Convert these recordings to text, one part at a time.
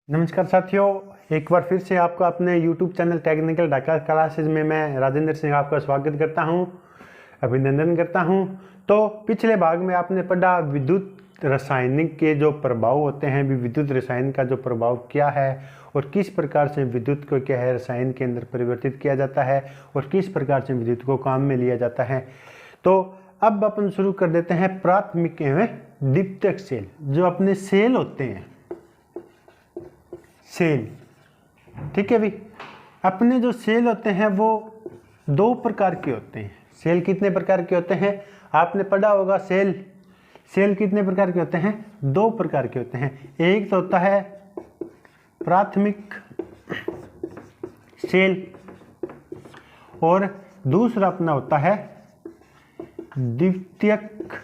नमस्कार साथियों, एक बार फिर से आपका अपने YouTube channel technical Dhaka classes में मैं राजेंद्र सिंह आपका स्वागत करता हूं, अभिनंदन करता हूं। तो पिछले भाग में आपने पढ़ा विद्युत रासायनिक के जो प्रभाव होते हैं, विद्युत रसायन का जो प्रभाव क्या है और किस प्रकार से विद्युत को क्या है रसायन के अंदर परिवर्तित किया जाता है और किस प्रकार से विद्युत को काम में लिया जाता है। तो अब अपन शुरू कर देते हैं प्राथमिक एवं द्वितीयक सेल। जो अपने सेल होते हैं, सेल, ठीक है भाई। अपने जो सेल होते हैं वो दो प्रकार के होते हैं। सेल कितने प्रकार के होते हैं आपने पढ़ा होगा। सेल कितने प्रकार के होते हैं? दो प्रकार के होते हैं। एक तो होता है प्राथमिक सेल और दूसरा अपना होता है द्वितीयक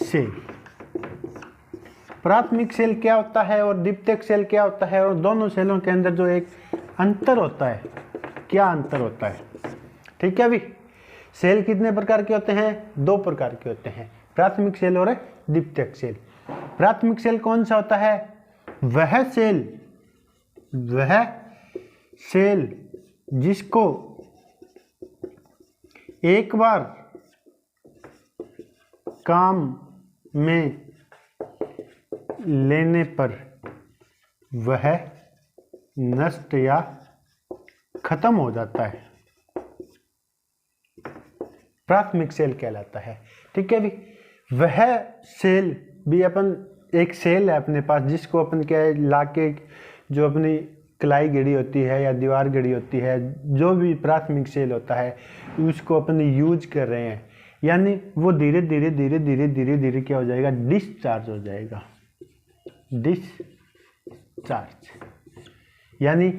सेल। प्राथमिक सेल क्या होता है और द्वितीयक सेल क्या होता है, और दोनों सेलों के अंदर जो एक अंतर होता है, क्या अंतर होता है, ठीक है भी। सेल कितने प्रकार के होते हैं? दो प्रकार के होते हैं, प्राथमिक सेल और द्वितीयक सेल। प्राथमिक सेल कौन सा होता है? वह सेल जिसको एक बार काम में लेने पर वह नष्ट या खत्म हो जाता है, प्राथमिक सेल कहलाता है, ठीक है भी। वह सेल भी अपन, एक सेल है अपने पास जिसको अपन क्या है लाके जो अपनी कलाई गड़ी होती है या दीवार गड़ी होती है, जो भी प्राथमिक सेल होता है उसको अपन यूज कर रहे हैं, यानी वो धीरे धीरे क्या हो जाएगा? डिस्चार्ज हो जाएगा। डिस्चार्ज यानी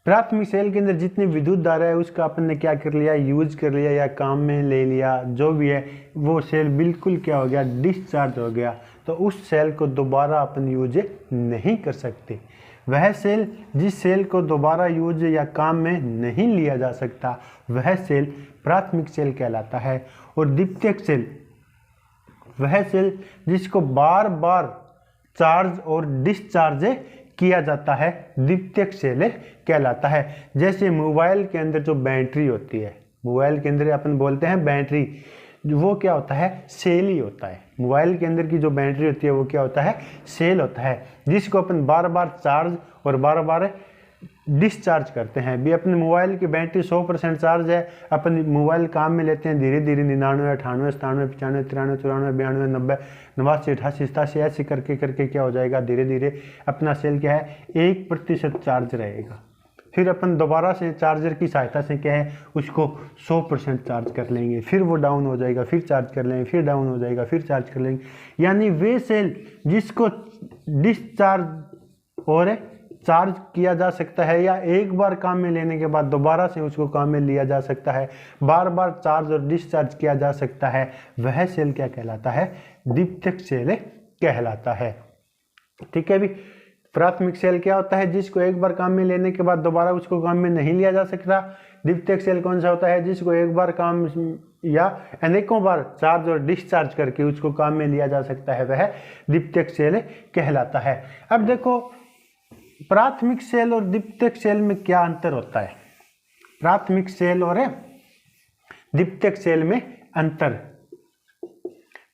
प्राथमिक सेल के अंदर जितनी विद्युत धारा है उसका अपन ने क्या कर लिया? यूज कर लिया या काम में ले लिया, जो भी है वो सेल बिल्कुल क्या हो गया? डिस्चार्ज हो गया। तो उस सेल को दोबारा अपन यूज नहीं कर सकते। वह सेल, जिस सेल को दोबारा यूज या काम में नहीं लिया जा सकता, वह सेल प्राथमिक सेल कहलाता है। और द्वितीयक सेल वह सेल जिसको बार बार चार्ज और डिस्चार्ज किया जाता है, द्वितीयक सेल कहलाता है। जैसे मोबाइल के अंदर जो बैटरी होती है, मोबाइल के अंदर अपन बोलते हैं बैटरी, वो क्या होता है? सेल ही होता है। मोबाइल के अंदर की जो बैटरी होती है वो क्या होता है? सेल होता है, जिसको अपन बार बार चार्ज और बार बार डिस्चार्ज करते हैं। भी अपने मोबाइल की बैटरी 100% चार्ज है, अपन मोबाइल काम में लेते हैं धीरे धीरे 99, 98, 97, 95, 93, 94, 92, 90, 89, 88, 87 ऐसे करके क्या हो जाएगा? धीरे धीरे अपना सेल क्या है? 1% चार्ज रहेगा। फिर अपन दोबारा से चार्जर की सहायता से क्या है? उसको 100% चार्ज कर लेंगे, फिर वो डाउन हो जाएगा, फिर चार्ज कर लेंगे, फिर डाउन हो जाएगा, फिर चार्ज कर लेंगे। यानी वे सेल जिसको डिस्चार्ज और चार्ज किया जा सकता है या एक बार काम में लेने के बाद दोबारा से उसको काम में लिया जा सकता है, बार बार चार्ज और डिस्चार्ज किया जा सकता है, वह सेल क्या कहलाता है? द्वितीयक सेल कहलाता है, ठीक है भी। प्राथमिक सेल क्या होता है? जिसको एक बार काम में लेने के बाद दोबारा उसको काम में नहीं लिया जा सकता। द्वितीयक सेल कौन सा होता है? जिसको एक बार काम या अनेकों बार चार्ज और डिस्चार्ज करके उसको काम में लिया जा सकता है, वह द्वितीयक सेल कहलाता है। अब देखो प्राथमिक सेल और द्वितीयक सेल में क्या अंतर होता है? प्राथमिक सेल और द्वितीयक सेल में अंतर।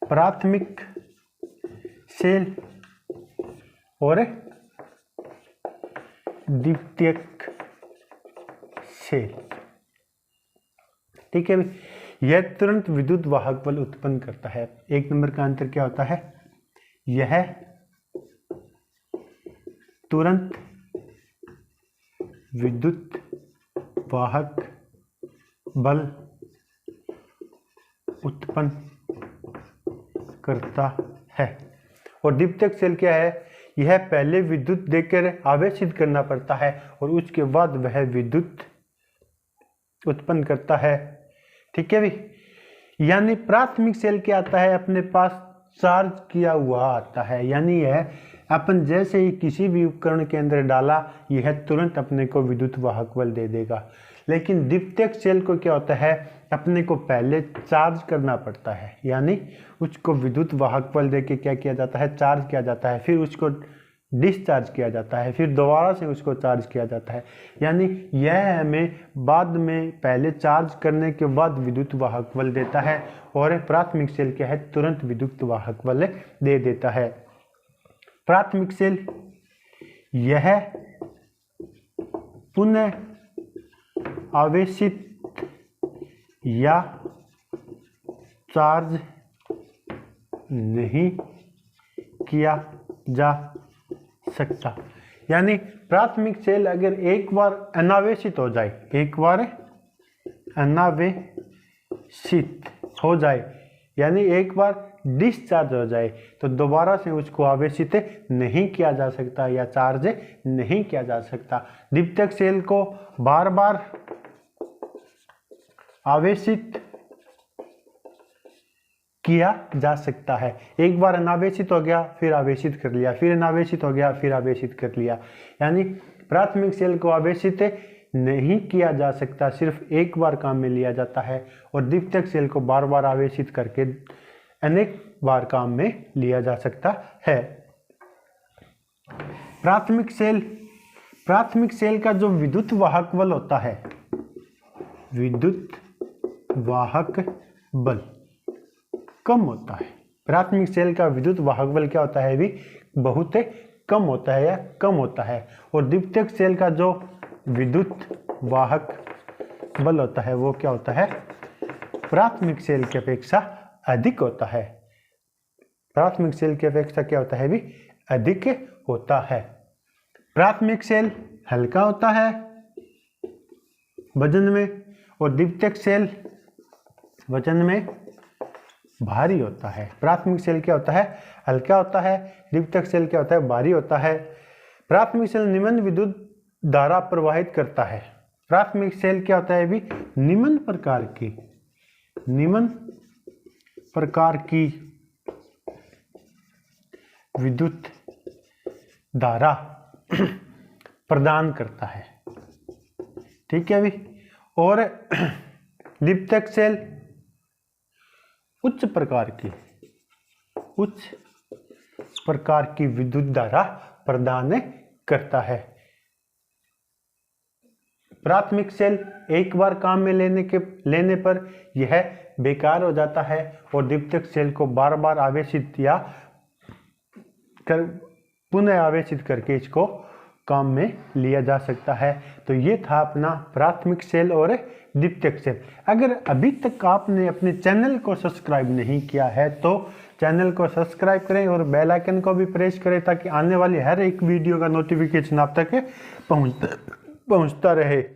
प्राथमिक सेल और द्वितीयक सेल, ठीक है भाई। यह तुरंत विद्युत वाहक बल उत्पन्न करता है। एक नंबर का अंतर क्या होता है? यह तुरंत विद्युत वाहक बल उत्पन्न करता है। और द्वितीयक सेल क्या है? यह पहले विद्युत देकर आवेशित करना पड़ता है और उसके बाद वह विद्युत उत्पन्न करता है, ठीक है भी। यानी प्राथमिक सेल क्या आता है? अपने पास चार्ज किया हुआ आता है, यानी यह अपन जैसे ही किसी भी उपकरण के अंदर डाला, यह तुरंत अपने को विद्युत वाहक बल दे देगा। लेकिन द्वितीयक सेल को क्या होता है, अपने को पहले चार्ज करना पड़ता है, यानी उसको विद्युत वाहक बल देके क्या किया जाता है, चार्ज किया जाता है, फिर उसको डिस्चार्ज किया जाता है, फिर दोबारा से उसको चार्ज किया जाता है। यानी यह हमें बाद में पहले चार्ज करने के बाद विद्युत वाहक बल देता है, और प्राथमिक सेल क्या है, तुरंत विद्युत वाहक बल दे देता है। प्राथमिक सेल यह पुनः आवेशित या चार्ज नहीं किया जा सकता। यानी प्राथमिक सेल अगर एक बार अनावेशित हो जाए, एक बार अनावेशित हो जाए यानी एक बार डिस्चार्ज हो जाए, तो दोबारा से उसको आवेशित नहीं किया जा सकता या चार्ज नहीं किया जा सकता। द्वितीयक सेल को बार बार आवेशित किया जा सकता है। एक बार अनावेशित हो गया, फिर आवेशित कर लिया, फिर अनावेशित हो गया, फिर आवेशित कर लिया। यानी प्राथमिक सेल को आवेशित नहीं किया जा सकता, सिर्फ एक बार काम में लिया जाता है, और द्वितीयक सेल को बार बार आवेशित करके अनेक बार काम में लिया जा सकता है। प्राथमिक सेल का जो विद्युत वाहक बल होता है, विद्युत वाहक बल कम होता है। प्राथमिक सेल का विद्युत वाहक बल क्या होता है, भी बहुत कम होता है या कम होता है, और द्वितीयक सेल का जो विद्युत वाहक बल होता है वो क्या होता है, प्राथमिक सेल की अपेक्षा अधिक होता है। प्राथमिक सेल की अपेक्षा क्या होता है, भी अधिक होता है। प्राथमिक सेल हल्का होता है वजन में, और द्वितीयक सेल वजन में भारी होता है। प्राथमिक सेल क्या होता है, हल्का होता है, द्वितीयक सेल क्या होता है, भारी होता है। प्राथमिक सेल निम्न विद्युत धारा प्रवाहित करता है। प्राथमिक सेल क्या होता है, भी निम्न प्रकार की विद्युत धारा प्रदान करता है। ठीक है भी। और द्वितीयक सेल उच्च प्रकार की विद्युत धारा प्रदान करता है। प्राथमिक सेल एक बार काम में लेने पर यह बेकार हो जाता है, और द्वितीयक सेल को बार बार आवेशित या पुनः आवेशित करके इसको काम में लिया जा सकता है। तो ये था अपना प्राथमिक सेल और द्वितीयक सेल। अगर अभी तक आपने अपने चैनल को सब्सक्राइब नहीं किया है तो चैनल को सब्सक्राइब करें और बेल आइकन को भी प्रेस करें, ताकि आने वाली हर एक वीडियो का नोटिफिकेशन आप तक पहुंचता रहे।